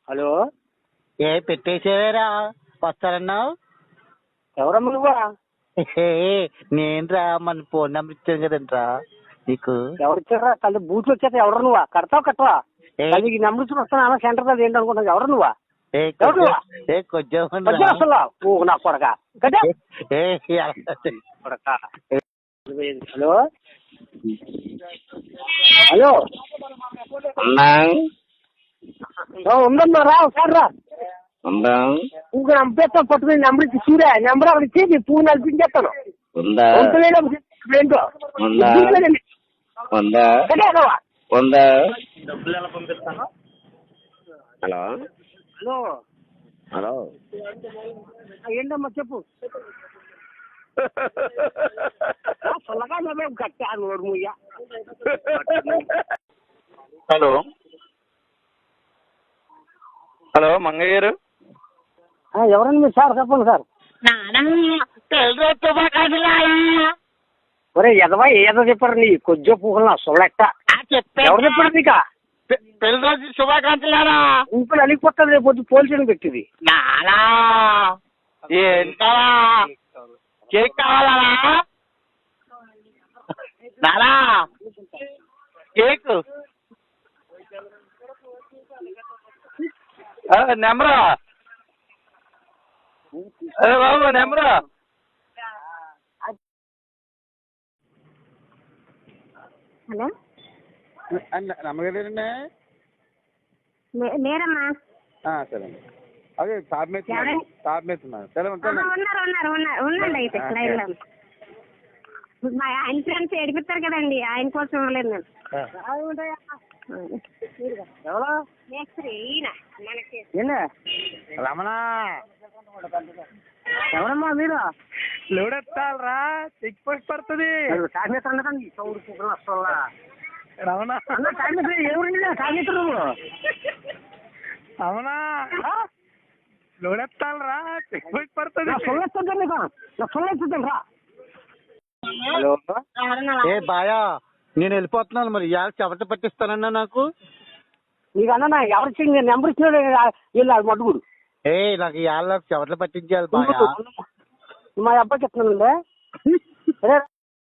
Hello, పెట్టేసేవేరా వస్తారన్నావు. ఎవరమ్మా నువ్వా? నేనురా, మన ఫోన్ నెంబర్ ఇచ్చాను కదంట్రా నీకు. ఎవరిచ్చారా? తల్లి బూట్లు వచ్చేస్తా. ఎవరు నువ్వా? కట్టవా? నీకు నెంబర్ ఇచ్చి వస్తాను అలా సెంటర్ అది ఏంటి అనుకుంటున్నావు? ఎవరు నువ్వా? కొంచెం అసలు నా కొడక కొడక. హలో హలో, ఉందమ్మా, రా ఒకసారి రా. ఇంకో నంపేస్తాం, పట్టుకుని నెంబర్ ఇచ్చి చూడే. నెంబర్ అక్కడ ఇచ్చి నీ పువ్వు నడిపించేస్తాను. ఏంటో హలో హలో హలో, ఏంటమ్మా చెప్పు. చల్లగా కట్టా నోరు ముయ్య. హలో హలో, మంగయ్య గారు. ఎవరండి మీరు? సార్ చెప్పండి సార్. ఒరే ఎదవా, ఏదో చెప్పారు నీ కొద్దిగా పూకలు అసలెట్ట. ఎవరు చెప్పారు నీకా? పెళ్లి రోజు శుభాకాంక్షలారా. ఇంట్లో అలిగిపోతుంది, రేపు పొద్దు పోలీసులు పెట్టింది. ఏంటా కేక్ కావాలా నానా? కేక్ నెంబరా? బాబు నెంబరా? హలో, నమ్మగారండి. లేరమ్మా. సరే అండి. అదే తాప మీద సరే ఉండండి. అయితే లైన్లో మా ఆయన ఫ్రెండ్స్ ఏడిపిస్తారు కదండి, ఆయన కోసం ఇవ్వలేదు నేను. రమణ, ఎవరమ్మా మీరు? లోడెత్తాలరా, చెక్ పోస్ట్ పడుతుంది. రమణ, ఎవరండి కాగితం? రమణ లోడెత్తాలరా, చెక్ పోస్ట్ పడుతుంది. హలో, బాయా, నేను వెళ్ళిపోతున్నాను. మరి ఇవాళ చెమట పట్టిస్తానన్నా నాకు. నీకు అన్న ఎవరు నెంబర్ ఇచ్చినాడు వీళ్ళు మడుగుడు. నాకు ఇవాళ చెమటలు పట్టించాలి బాయా. మా అబ్బాయికి ఇస్తున్నానండి.